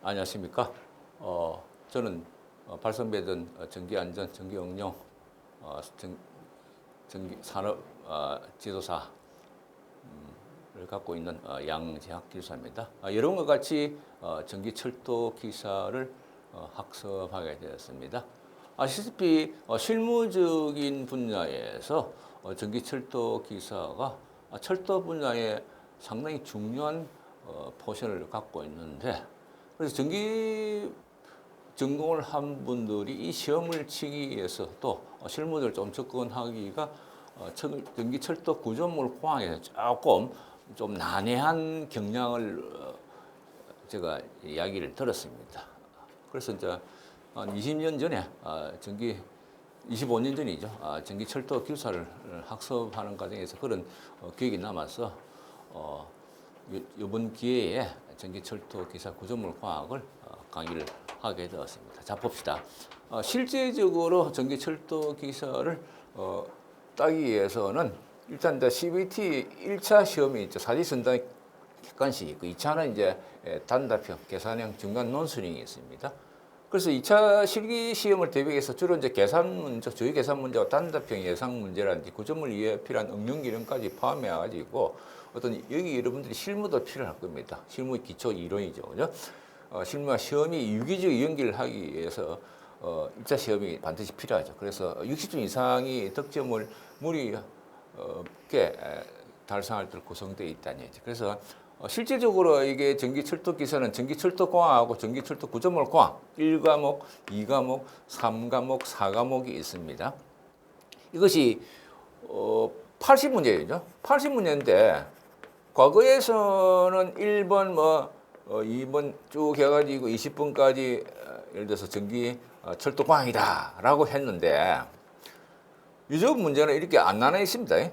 안녕하십니까. 저는 발전배전 전기안전, 전기응용, 전기산업 지도사를 갖고 있는 양재학 기술사입니다. 여러분과 같이 전기철도 기사를 학습하게 되었습니다. 아시다시피 실무적인 분야에서 전기철도 기사가 철도 분야에 상당히 중요한 포션을 갖고 있는데, 그래서 전기 전공을 한 분들이 이 시험을 치기 위해서 또 실무를 좀 접근하기가 전기철도 구조물 공학에서 조금 좀 난해한 경향을 제가 이야기를 들었습니다. 그래서 이제 한 20년 전에 25년 전이죠. 전기철도 기술사를 학습하는 과정에서 그런 기억이 남아서 이번 기회에 전기철도 기사 구조물 과학을 강의를 하게 되었습니다. 자, 봅시다. 실제적으로 전기철도 기사를 따기 위해서는 일단 이제 CVT 1차 시험이 있죠. 사지선단 객관식 있고, 2차는 이제 단답형, 계산형, 중간 논술형이 있습니다. 그래서 2차 실기 시험을 대비해서 주로 이제 계산 문제, 주의 계산 문제와 단답형 예상 문제라든지 구조물 이해에 필요한 응용 기능까지 포함해 가지고 어떤 여기 여러분들이 실무도 필요할 겁니다. 실무 기초 이론이죠, 그죠? 실무와 시험이 유기적 연기를 하기 위해서 1차 시험이 반드시 필요하죠. 그래서 60점 이상이 득점을 무리 없게 달성할 때 구성되어 있다는 얘기죠. 그래서 실제적으로 이게 전기철도 기사는 전기철도공학하고 전기철도구조물공학 1과목, 2과목, 3과목, 4과목이 있습니다. 이것이 80문제죠. 80문제인데 과거에서는 1번 2번 쭉 해가지고 20번까지 예를 들어서 전기철도공학이다라고 했는데 요즘 문제는 이렇게 안 나눠 있습니다.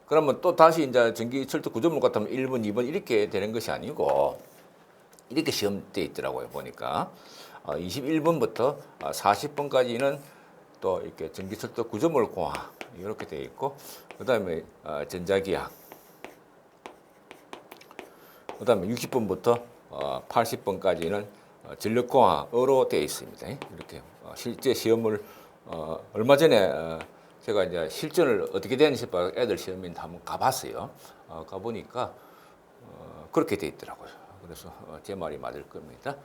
그러면 또 다시 이제 전기철도 구조물 같으면 1번, 2번 이렇게 되는 것이 아니고 이렇게 시험돼 있더라고요, 보니까. 21번부터 40번까지는 또 이렇게 전기철도 구조물 공학 이렇게 되어 있고, 그다음에 전자기학, 그다음에 60번부터 80번까지는 전력공학으로 되어 있습니다. 이렇게 실제 시험을 얼마 전에 제가 이제 실전을 어떻게 되는지 애들 시험인데 한번 가봤어요. 가보니까 그렇게 돼 있더라고요. 그래서 제 말이 맞을 겁니다.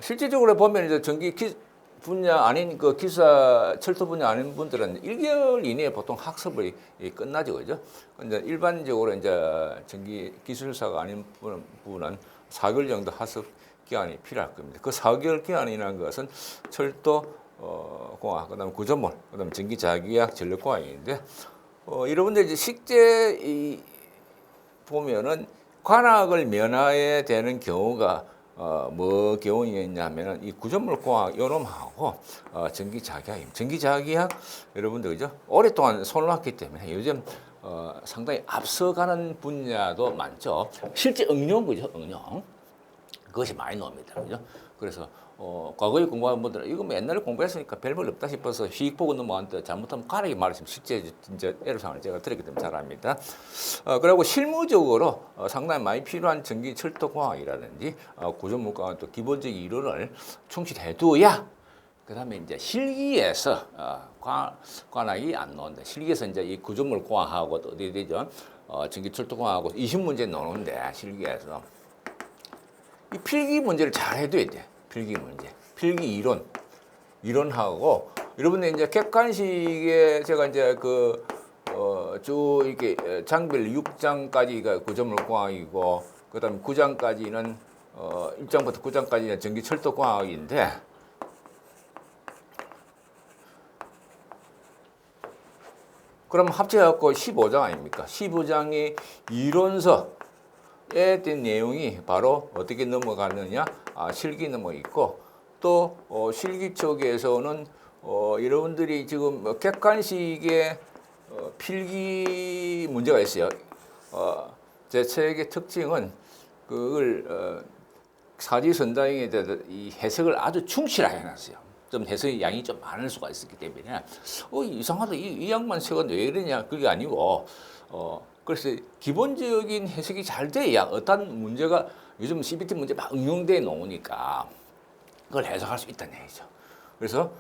실질적으로 보면 이제 전기 분야 아닌 그 기사 철도 분야 아닌 분들은 1개월 이내에 보통 학습이 끝나죠, 그죠? 근데 일반적으로 이제 전기 기술사가 아닌 분은 4개월 정도 학습 기간이 필요할 겁니다. 그 4개월 기간이라는 것은 철도 공학, 그다음에 구조물, 그다음에 전기자기학, 전력공학인데 여러분들 이제 실제 보면은 관악을 면하게 되는 경우가 뭐 경우였냐면은 이 구조물 공학 요놈하고 전기자기학, 전기자기학 여러분들 그죠? 오랫동안 손을 놨기 때문에 요즘 상당히 앞서가는 분야도 많죠. 실제 응용 그죠? 응용 그것이 많이 나옵니다, 그죠? 그래서 과거에 공부한 분들은 이거 뭐 옛날에 공부했으니까 별볼 없다 싶어서 휙 보고 넘어갔는데 잘못하면 가르게 말했으면 실제 진짜 애로사항을 제가 들었기 때문에 잘 압니다. 그리고 실무적으로 상당히 많이 필요한 전기철도공학이라든지 구조물과 또 기본적인 이론을 충실해둬야 그다음에 이제 실기에서 관악이 안 나온다. 실기에서 이제 이 구조물 공학하고 어디 되죠? 전기철도공학하고 20문제 나오는데 실기에서 이 필기 문제를 잘 해둬야 돼. 필기 문제, 필기 이론하고 여러분들 이제 객관식에 제가 이제 쭉 이렇게 장별 6장까지가 구조물 공학이고, 그다음에 9장까지는 1장부터 9장까지는 전기철도 공학인데 그럼 합쳐갖고 15장 아닙니까? 15장이 이론서에 대한 내용이 바로 어떻게 넘어가느냐? 실기 넘어 있고, 또 실기 쪽에서는 여러분들이 지금 객관식의 필기 문제가 있어요. 제 책의 특징은 그걸 사지선다형에 대해서 이 해석을 아주 충실하게 해놨어요. 좀 해석의 양이 좀 많을 수가 있었기 때문에 이상하다 이 양만 세웠는데 왜 이러냐 그게 아니고 그래서 기본적인 해석이 잘 돼야 어떤 문제가 요즘 CBT 문제 막 응용돼 놓으니까 그걸 해석할 수 있다는 얘기죠. 그래서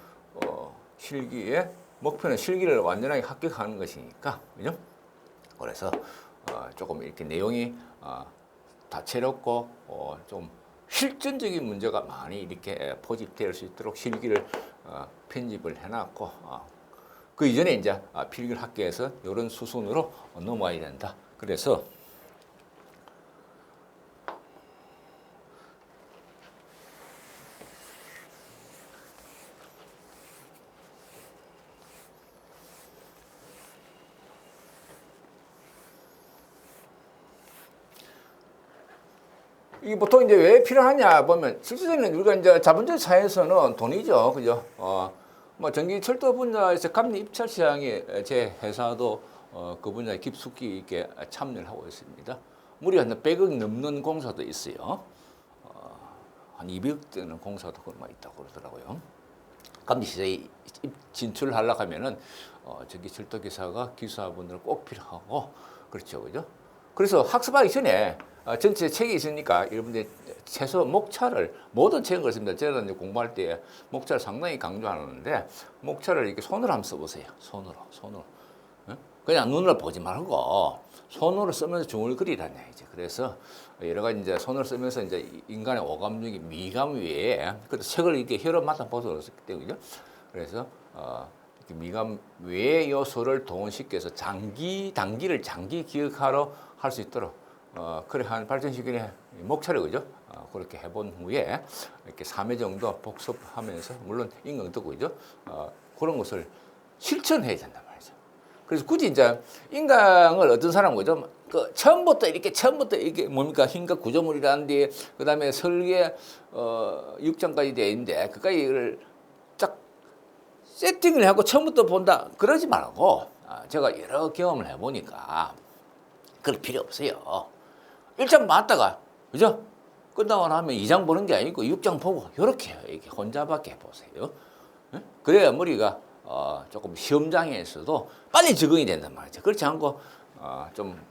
실기의 목표는 실기를 완전하게 합격하는 것이니까, 그죠? 그래서 조금 이렇게 내용이 다채롭고 좀 실전적인 문제가 많이 이렇게 포집될 수 있도록 실기를 편집을 해놨고, 그 이전에 이제 필기를 합격해서 이런 수순으로 넘어와야 된다. 그래서 이게 보통 이제 왜 필요하냐 보면 실질적으로 우리가 이제 자본주의 사회에서는 돈이죠, 그죠? 뭐 전기 철도 분야에서 감리 입찰 시장에 제 회사도 그 분야에 깊숙이 있게 참여를 하고 있습니다. 무려 한 100억 넘는 공사도 있어요. 한 200억 되는 공사도 그만 있다고 그러더라고요. 감리 시장에 진출하려고 하면은 전기 철도 기사가 기사분들 꼭 필요하고, 그렇죠, 그죠? 그래서 학습하기 전에 전체 책이 있으니까 여러분들 최소 목차를 모든 책은 그렇습니다. 제가 이제 공부할 때 목차를 상당히 강조하는데 목차를 이렇게 손으로 한번 써보세요. 손으로. 그냥 눈으로 보지 말고 손으로 쓰면서 중얼거리라는 얘기죠. 그래서 여러 가지 이제 손으로 쓰면서 이제 인간의 오감 중에 미감 외에 그래도 책을 이렇게 혀로 맡아 보도록 했기 때문이죠. 그래서 이렇게 미감 외의 요소를 동원시켜서 단기를 장기 기억하러 할 수 있도록 그래 한 발전시키는 목차를 그죠? 그렇게 해본 후에 이렇게 3회 정도 복습하면서 물론 인강도 그죠? 그런 것을 실천해야 된단 말이죠. 그래서 굳이 이제 인강을 어떤 사람은 그죠? 처음부터 이렇게 뭡니까 힘과 구조물이라는데 그다음에 설계 6장까지 돼 있는데 그까지를 딱 세팅을 하고 처음부터 본다 그러지 말고 제가 여러 경험을 해보니까 그럴 필요 없어요. 1장 봤다가 그죠? 끝나고 나면 2장 보는 게 아니고 6장 보고 이렇게 혼자밖에 해보세요. 그래야 머리가 조금 시험장에서도 빨리 적응이 된단 말이죠. 그렇지 않고 좀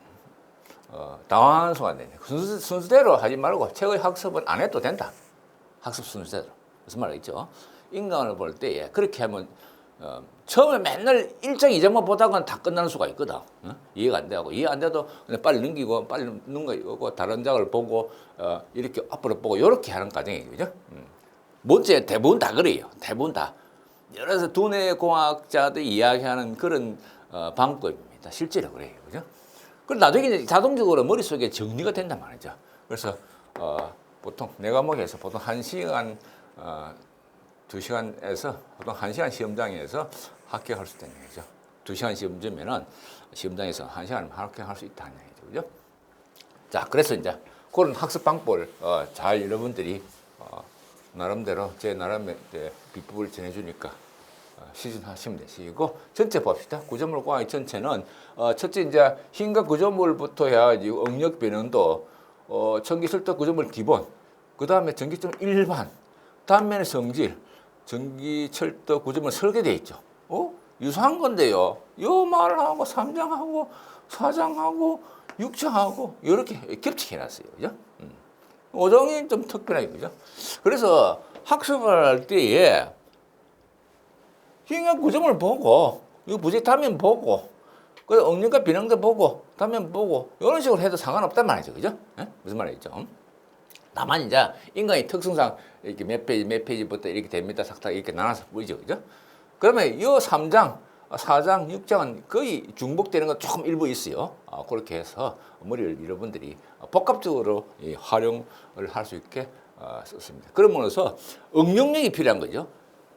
당황하는 순간 되네. 순서대로 하지 말고 책의 학습은 안 해도 된다. 학습 순서대로. 무슨 말이죠? 인강을 볼 때 그렇게 하면 처음에 맨날 1장, 2장만 보다가는 다 끝나는 수가 있거든. 이해가 안 되고 이해 안 돼도 그냥 빨리 넘기고 다른 장을 보고 이렇게 앞으로 보고 이렇게 하는 과정이죠. 그죠? 문제 대부분 다 그래요. 대부분 다. 여러 두뇌 공학자들이 이야기하는 그런 방법입니다. 실제로 그래요. 그죠? 그럼 나중에 이제 자동적으로 머릿속에 정리가 된단 말이죠. 그래서 보통 내 과목에서 보통 1시간 2시간에서 보통 1시간 시험장에서 합격할 수 있다는 얘기죠. 2시간 시험지면은 시험장에서 1시간 합격할 수 있다는 얘기죠. 그죠? 자, 그래서 이제 그런 학습 방법을 잘 여러분들이 나름대로 제 나름의 비법을 전해주니까 실천하시면 되시고 전체 봅시다. 구조물 공학의 전체는 첫째 이제 힘과 구조물부터 해야지 응력 변형도 전기철도 구조물 기본, 그 다음에 전기철 일반, 다음에는 성질, 전기철도 구조물 설계되어 있죠. 유사한 건데요. 요 말하고 3장하고 4장하고 6장하고 이렇게 겹치게 해놨어요. 그죠? 5장이 좀 특별하게 그죠? 그래서 학습을 할 때에 힘의 구조물 보고 이거 부재 단면 보고 그 응력과 변형도 보고 단면 보고 이런 식으로 해도 상관없단 말이죠. 그죠? 무슨 말이죠? 다만 이제 인간의 특성상 이렇게 몇 페이지부터 이렇게 됩니다. 싹싹 이렇게 나눠서 보이죠. 그죠? 그러면 이 3장, 4장, 6장은 거의 중복되는 건 조금 일부 있어요. 그렇게 해서 머리를 여러분들이 복합적으로 활용을 할 수 있게 썼습니다. 그러면서 응용력이 필요한 거죠.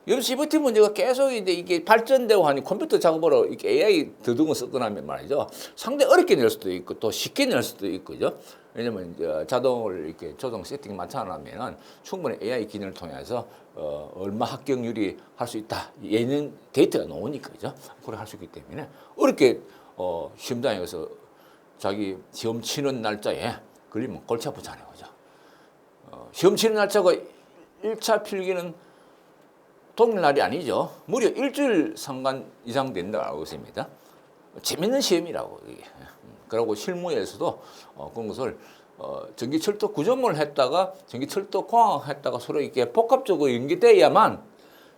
요즘 CBT 문제가 계속 이게 발전되고 하니 컴퓨터 작업으로 이렇게 AI 더듬어 쓰거나 하면 말이죠. 상당히 어렵게 낼 수도 있고 또 쉽게 낼 수도 있고, 그죠? 왜냐면 이제 자동을 이렇게 조정 세팅 맞춰놓으면 충분히 AI 기능을 통해서 얼마 합격률이 할 수 있다. 예는 데이터가 나오니까, 그죠? 그걸 할 수 있기 때문에 어렵게 시험장에서 자기 시험 치는 날짜에 걸리면 골치 아프잖아요, 그죠? 시험 치는 날짜가 1차 필기는 동일날이 아니죠. 무려 일주일 상관 이상 된다고 알고 있습니다. 재밌는 시험이라고 이게. 그리고 실무에서도 그런 것을 전기철도 구조물을 했다가 전기철도 공학 했다가 서로 이렇게 복합적으로 연계돼야만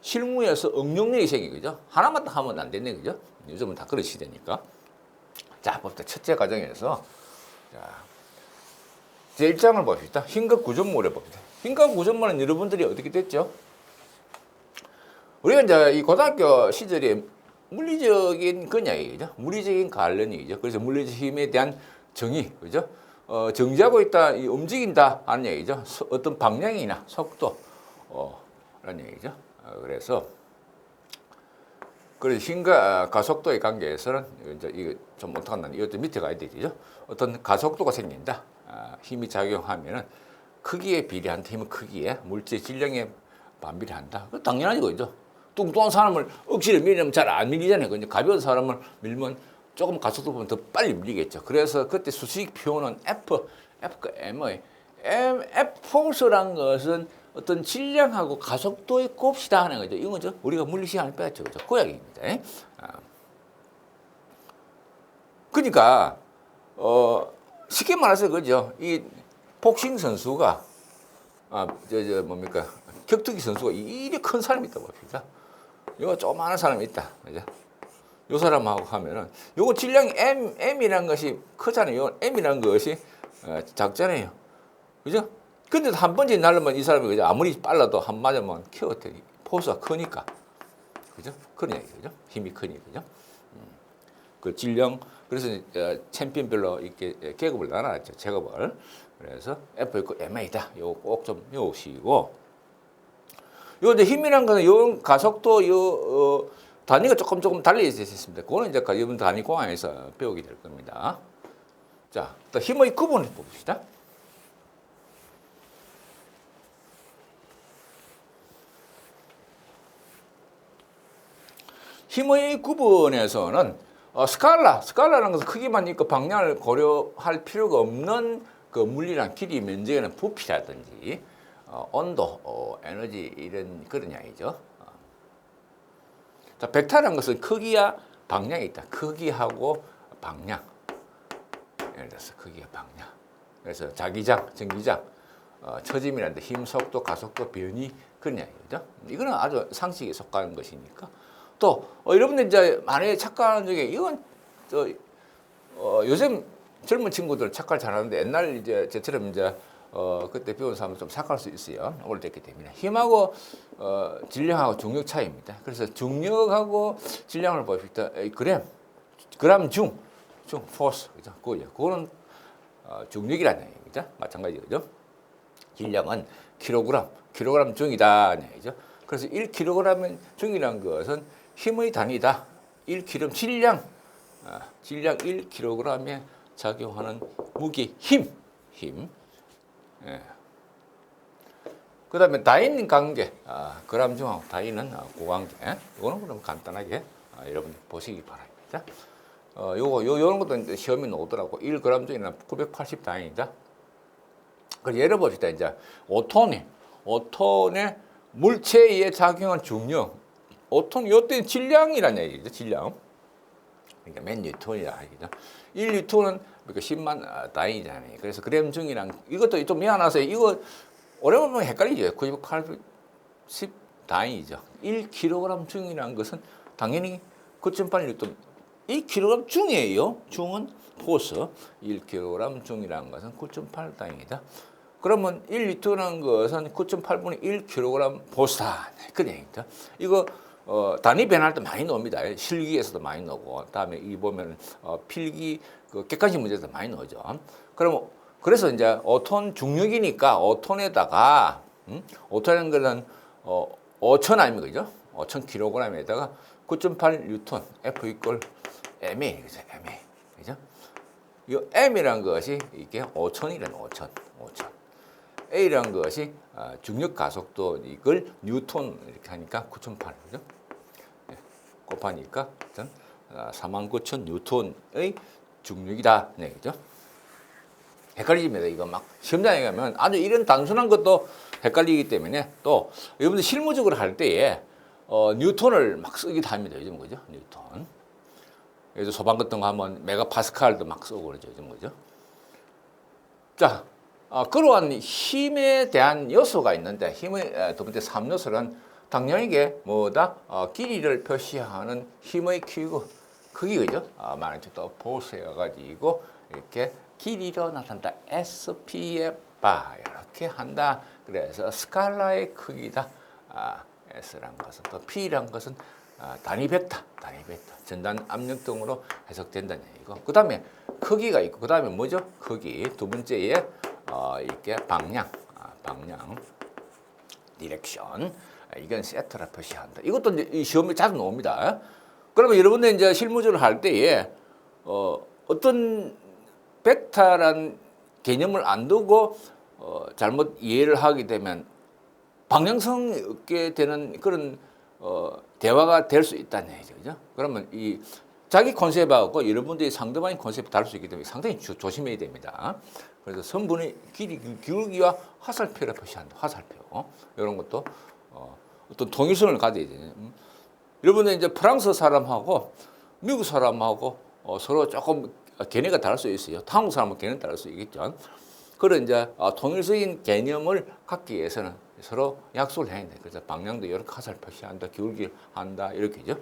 실무에서 응용력이 생기죠. 하나만 딱 하면 안 되네, 그죠? 요즘은 다 그런 시대니까. 자, 봅시다. 첫째 과정에서 자, 제 1장을 봅시다. 힘각 구조물을 봅시다. 힘각 구조물은 여러분들이 어떻게 됐죠? 우리가 이제 이 고등학교 시절에 물리적인 그냥이죠. 물리적인 관련이죠. 그래서 물리적 힘에 대한 정의, 그죠? 정지하고 있다, 움직인다 하는 얘기죠. 어떤 방향이나 속도, 라는 얘기죠. 그래서 힘과 가속도의 관계에서는 이제 이거 좀 어떡한다. 이것도 밑에 가야 되죠. 어떤 가속도가 생긴다. 힘이 작용하면은 크기에 비례한 힘의 크기에 물질 질량에 반비례한다. 그 당연하죠, 그죠? 뚱뚱한 사람을 억지로 밀면 잘 안 밀리잖아요. 근데 가벼운 사람을 밀면 조금 가속도 보면 더 빨리 밀리겠죠. 그래서 그때 수식 표현은 F가 M의 F포스라는 것은 어떤 질량하고 가속도의 곱이다 하는 거죠. 이거죠. 우리가 물리 시간을 빼왔죠, 그죠? 그 이야기입니다. 그러니까 쉽게 말해서 그죠. 이 복싱 선수가 뭡니까? 격투기 선수가 이리 큰 사람이 있다고 봅시다. 이거 조그마한 사람이 있다. 그죠? 요 사람하고 하면은 요거 질량이 M이라는 것이 크잖아요. 요 M이라는 것이 작잖아요. 그죠? 근데 한 번째 날르면 이 사람이 그죠? 아무리 빨라도 한 맞으면 키워트리 포스가 크니까. 그죠? 그런 얘기죠. 힘이 크니까. 그죠? 그 질량 그래서 챔피언별로 이렇게 계급을 나눠놨죠. 제급을. 그래서 F 있고 MA다. 요거 꼭 좀 외우시고. 요 이제 힘이란 거는 요 가속도 단위가 조금 달리 있습니다. 그거는 이제 여러분 단위 공학에서 배우게 될 겁니다. 자, 또 힘의 구분을 봅시다. 힘의 구분에서는 스칼라라는 것은 크기만 있고 방향을 고려할 필요가 없는 그 물리랑 길이, 면적에는 부피라든지 온도, 에너지 이런 그런 양이죠. 자, 벡터라는 것은 크기와 방향이 있다. 크기하고 방향. 예를 들어서 크기와 방향. 그래서 자기장, 전기장, 처짐이라는 데 힘, 속도, 가속도, 변이 그런 양이죠. 이거는 아주 상식에 속하는 것이니까. 또 여러분들 이제 만약에 착각하는 중에 이건 요즘 젊은 친구들 착각 잘하는데 옛날 이제 저처럼 이제 그때 배운 사람은 좀 착각할 수 있어요. 오래됐기 때문에 힘하고 질량하고 중력 차이입니다. 그래서 중력하고 질량을 봅시다. 그램 중 포스 그죠? 그거는 중력이라는 얘기죠. 마찬가지죠. 질량은 킬로그램 중이다 얘기죠. 그래서 1kg 중이라는 것은 힘의 단위다. 1kg 질량 1kg에 작용하는 무게 힘. 예. 그다음에 다인 관계, 그람 중하고 다인은 고관계. 이거는 그럼 간단하게 여러분 보시기 바랍니다. 요런 것도 시험에 나오더라고. 1g 중에는 980 다인이다. 그래서 예를 봅시다. 이제 5톤의 물체에 작용한 중력. 5톤 요때 질량이라는 얘기죠. 질량. 그러니까 몇 뉴턴이라 얘기죠. 1뉴턴은 10만 다인이잖아요. 그래서 그램 중이랑 이것도 좀 미안하세요. 이거 오래 보면 헷갈리죠. 980 다인이죠. 1kg 중이라는 것은 당연히 9.8뉴턴. 1kg 중이에요. 중은 포스. 1kg 중이라는 것은 9.8 다인이다. 그러면 1리터라는 것은 9.8분의 1kg 포스다. 그런 얘기입니다. 이거 단위 변할 때 많이 나옵니다. 실기에서도 많이 나오고, 다음에 이 보면 필기 객관식 문제에서 많이 나오죠. 그래서 이제 5톤 중력이니까 5톤에다가 5톤이라는 것은 5천 아닙니까, 그죠? 5,000kg에다가 9.8 뉴턴 F 이퀄 MA 그죠? MA 그죠? 이 M이라는 것이 이게 5천이라는 5천. A라는 것이 중력 가속도 이걸 뉴턴 이렇게 하니까 9,800 그죠? 곱하니까 49,000 뉴턴의 중력이다. 네, 그죠? 헷갈리집니다. 이거 막 시험장에 가면 아주 이런 단순한 것도 헷갈리기 때문에 또 여러분들 실무적으로 할 때에 뉴턴을 막 쓰기도 합니다. 요즘 그죠? 뉴턴. 예를 소방 같은 거 하면 메가파스칼도 막 쓰고 그러죠. 이런 거죠. 자, 그러한 힘에 대한 요소가 있는데 힘의 두 번째 3요소는 당연하게 뭐다? 길이를 표시하는 힘의 기구, 크기죠. 마그니튜드 포스여 가지고 이렇게 길이로 나타난다. SP의 바 이렇게 한다. 그래서 스칼라의 크기다. S란 것은 또 P란 것은 단위 벡터, 전단 압력 등으로 해석된다는 얘기고. 그다음에 크기가 있고, 그다음에 뭐죠? 크기. 두 번째에 이렇게 방향, 디렉션. 이건 세트라 표시한다. 이것도 이제 이 시험에 자주 나옵니다. 그러면 여러분들 이제 실무적으로 할 때에 어떤 벡터란 개념을 안 두고 잘못 이해를 하게 되면 방향성이 없게 되는 그런 대화가 될 수 있다는 얘기죠. 그죠? 그러면 이 자기 컨셉하고 여러분들이 상대방의 컨셉이 다를 수 있기 때문에 상당히 조심해야 됩니다. 그래서 선분의 길이, 기울기와 화살표를 표시한다. 화살표. 이런 것도 어떤 통일성을 가져야 돼요. 여러분들 이제 프랑스 사람하고 미국 사람하고 서로 조금 개념가 다를 수 있어요. 한국 사람은 개념 다를 수 있겠죠. 그런 이제 통일적인 개념을 갖기 위해서는 서로 약속을 해야 돼. 그래서 방향도 이렇게 화살 표시한다, 기울기 한다 이렇게죠.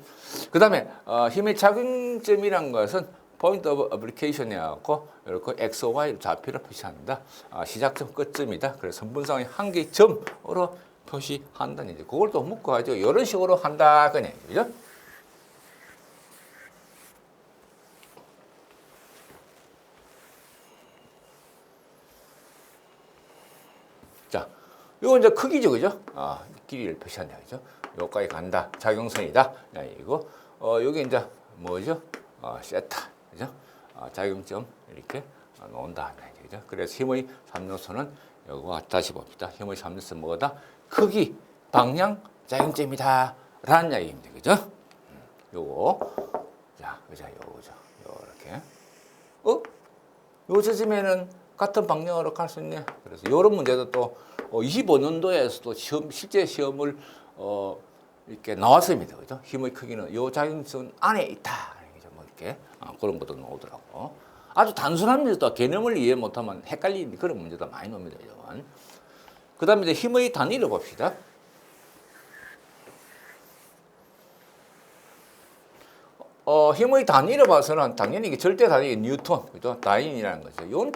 그다음에 힘의 작용점이란 것은 포인트 오브 어플리케이션이라고 이렇게 X, Y 좌표를 표시한다. 시작점, 끝점이다. 그래서 선분상의 한계점으로 표시한다는 얘기죠. 그걸 또 묶어가지고 이런 식으로 한다 그냥 그죠? 자, 이거 이제 크기죠, 그죠? 길이를 표시한다, 그죠? 여기까지 간다, 작용선이다, 이거. 여기 이제 뭐죠? 세타, 그죠? 작용점 이렇게 놓은다, 그죠? 그래서 힘의 3요소는 여기와 다시 봅시다. 힘의 3요소 뭐다? 크기, 방향, 작용점이다, 라는 이야기입니다, 그죠? 요거, 자, 그죠? 요거죠, 요렇게. 요즘에는 같은 방향으로 갈 수 있네. 그래서 이런 문제도 또 25년도에서도 실제 시험을 이렇게 나왔습니다. 그죠? 힘의 크기는 요 작용선 안에 있다. 뭐 이렇게 그런 것도 나오더라고. 아주 단순한 문제도 개념을 이해 못하면 헷갈리는 그런 문제도 많이 나옵니다. 그 다음에 이제 힘의 단위를 봅시다. 힘의 단위를 봐서는 당연히 이게 절대 단위 뉴턴, 그죠? 다인이라는 거죠. 이건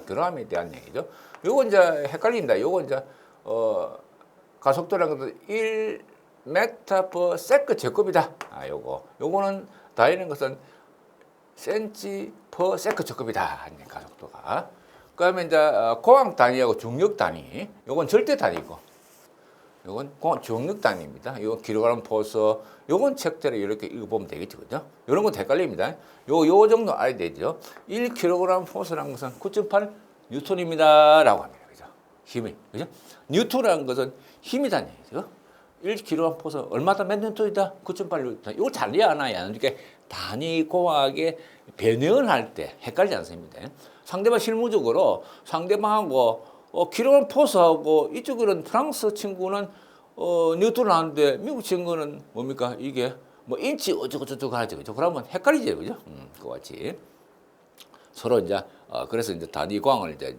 그램에 대한 얘기죠. 요거 이제 헷갈린다. 요거 이제 가속도라는 것은 1m/s 제곱이다. 요거는 다인인 것은 cm/s 제곱이다. 가속도가. 그다음에 이제 고항 단위하고 중력 단위. 요건 절대 단위고. 요건 중력 단위입니다. 이건 킬로그램 포스. 요건 책대로 이렇게 읽어보면 되겠죠, 그죠? 이런 건 헷갈립니다. 요 정도 알아야 되죠. 1kg 포스라는 것은 9.8 뉴턴입니다라고 합니다, 그죠? 힘이, 그죠? 뉴턴이라는 것은 힘이다는 얘기죠. 1kg 포스 얼마다 몇 뉴턴이다? 9.8 뉴턴. 이걸 잘 이해하나요? 이렇게 단위 고하게 변형을 할 때 헷갈리지 않습니다. 상대방 실무적으로 상대방하고 킬로그램 포스하고 이쪽으로는 프랑스 친구는 뉴턴을 하는데 미국 친구는 뭡니까? 이게 뭐 인치 어쩌고저쩌고 하죠, 그죠? 그러면 헷갈리죠, 그죠? 그거 같이 서로 이제 그래서 이제 단위 광을 이제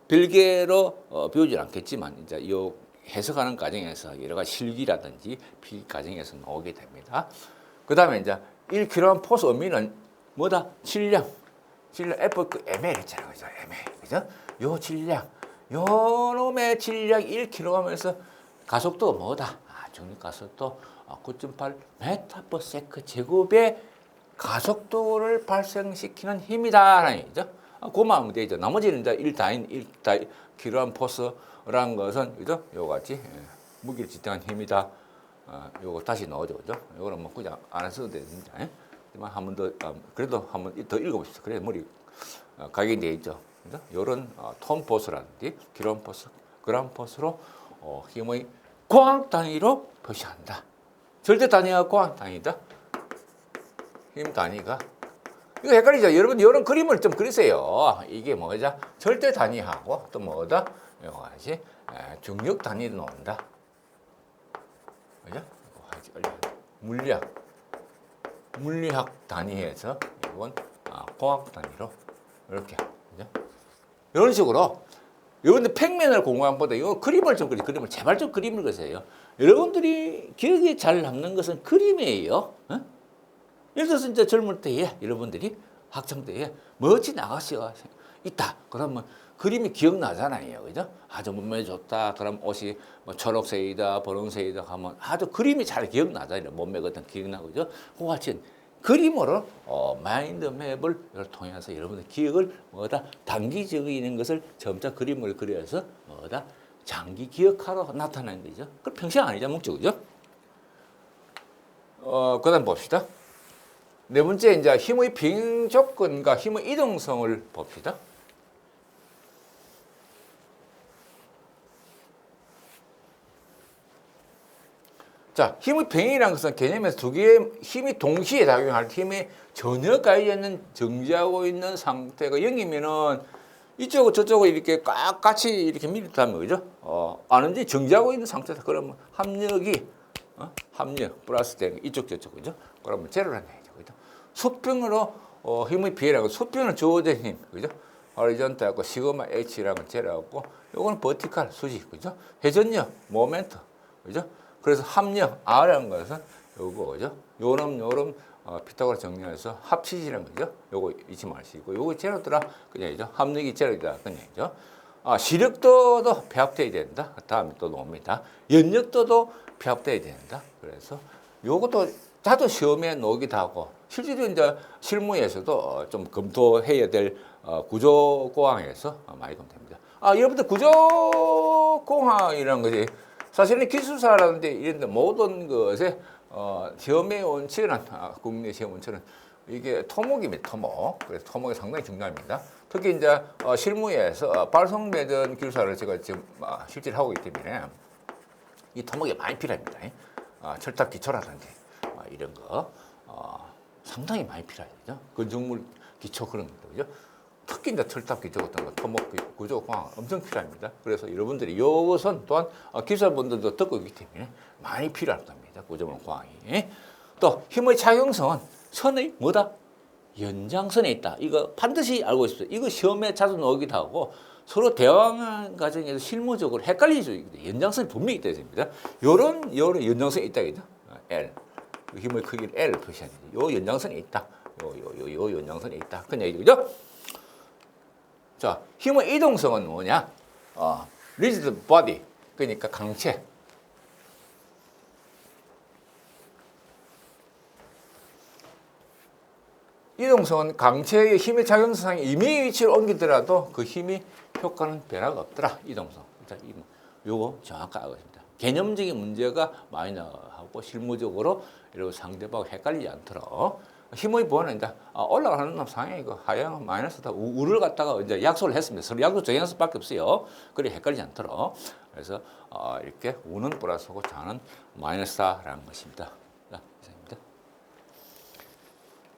별개로 배우지 않겠지만 이제 이 해석하는 과정에서 여러 가지 실기라든지 필기 과정에서 나오게 됩니다. 그 다음에 이제 1kg 포스 의미는 뭐다? 질량 F ml 있잖아요, 그죠? ml, 그죠? 요 질량, 요 놈의 질량 1kg에서 가속도가 뭐다? 중력 가속도 9.8 m/s 제곱의 가속도를 발생시키는 힘이다라는 얘기죠. 그만 하면 되죠. 나머지는 이제 1kg 포스라는 것은 그죠? 요 같이 무기를 지탱한 힘이다. 요거 다시 넣어줘, 그죠? 요거는 뭐 그냥 안 써도 됩니다. 하지만 한 번 더 그래도 한 번 더 읽어봅시다. 그래 머리 각인되어 있죠. 그죠? 요런 톤 포스라든지 킬로그램 포스, 그램 포스로 힘의 고항 단위로 표시한다. 절대 단위가 고항 단위다. 힘 단위가 이거 헷갈리죠. 여러분 이런 그림을 좀 그리세요. 이게 뭐죠? 절대 단위하고 또 뭐다? 이거지 중력 단위로 나온다. 그죠? 물량. 물리학 단위에서 이건 공학 단위로 이렇게 그죠? 이런 식으로 여러분들 평면을 공부한 보다 이거 그림을 좀 그림을 제발 좀 그림을 그리세요. 여러분들이 기억에 잘 남는 것은 그림이에요. 어? 예를 들어서 이제 젊을 때에 여러분들이 학창 때에 멋지 나가시가 있다. 그러면 그림이 기억나잖아요. 그죠? 아주 몸매 좋다. 그럼 옷이 뭐 초록색이다, 분홍색이다 하면 아주 그림이 잘 기억나잖아요. 몸매 같은 기억나고, 그죠? 그와 같이 그림으로 마인드맵을 통해서 여러분들 기억을 뭐다 단기적인 것을 점차 그림을 그려서 뭐다 장기 기억하러 나타나는 거죠. 그 평생 아니죠, 목적이죠. 그다음 봅시다. 네 번째 이제 힘의 비행 조건과 힘의 이동성을 봅시다. 자, 힘의 병행이라는 것은 개념에서 두 개의 힘이 동시에 작용할 때 힘이 전혀 가해져 있는 정지하고 있는 상태가 0이면은 이쪽은 저쪽을 이렇게 같이 이렇게 밀었다면 그죠? 아는지 정지하고 있는 상태다. 그러면 합력이 합력 플러스 되는 이쪽 저쪽 그죠? 그러면 제로를 한다 그죠? 수평으로 힘의 비례라고 수평은 주어진 힘 그죠? 호리존탈하고 시그마 H라는 제로하고 요거는 버티칼 수직 그죠? 회전력 모멘트 그죠? 그래서 합력 R라는 것은 요거 그죠? 요놈 피타고라 정리해서 합치시는 거죠. 요거 잊지 마시고 요거 제로더라 그냥이죠. 합력이 제로다 그냥이죠. 시력도도 배합돼야 된다. 다음에 또 나옵니다. 연력도도 배합돼야 된다. 그래서 요것도 자주 시험에 나오기도 하고 실제로 이제 실무에서도 좀 검토해야 될 구조공학에서 많이 검토됩니다. 여러분들 구조공학이라는 것이 사실은 기술사라는데 이런 데 모든 것에 시험의 원칙은 국내 시험 원칙은 이게 토목입니다. 토목. 그래서 토목이 상당히 중요합니다. 특히 이제 실무에서 발송배전 기술사를 제가 지금 실제로 하고 있기 때문에 이 토목이 많이 필요합니다. 철탑 기초라든지 이런 거 상당히 많이 필요하죠. 건축물 기초 그런 거죠. 특히 이제 철탑 기초 같은 거, 토목 구조 공학 엄청 필요합니다. 그래서 여러분들이 이것은 또한 기술분들도 듣고 있기 때문에 많이 필요할 겁니다. 구조물 공학이. 또 힘의 작용성은 선의 뭐다? 연장선에 있다. 이거 반드시 알고 있어요. 이거 시험에 자주 나오기도 하고 서로 대화하는 과정에서 실무적으로 헷갈릴 수 있거든요. 연장선이 분명히 있다 있습니다. 요런 연장선이 있다 그죠? L. 힘의 크기를 L 표시하는 거죠. 요 연장선이 있다. 요 연장선이 있다. 그런 얘기죠. 자, 힘의 이동성은 뭐냐? rigid body. 그러니까 강체. 이동성은 강체의 힘의 작용상에 임의의 위치를 옮기더라도 그 힘이 효과는 변화가 없더라. 이동성. 자, 요거 정확하게 알고 있습니다. 개념적인 문제가 많이 나오고 실무적으로 이런 상대방하고 헷갈리지 않도록 힘의 부호는 이제 올라가는 상향이 그 하향 마이너스다 우를 갖다가 이제 약속을 했습니다. 서로 약속 정할 수밖에 없어요. 그래 헷갈리지 않도록. 그래서 이렇게 우는 플러스고 좌는 마이너스다라는 것입니다. 자,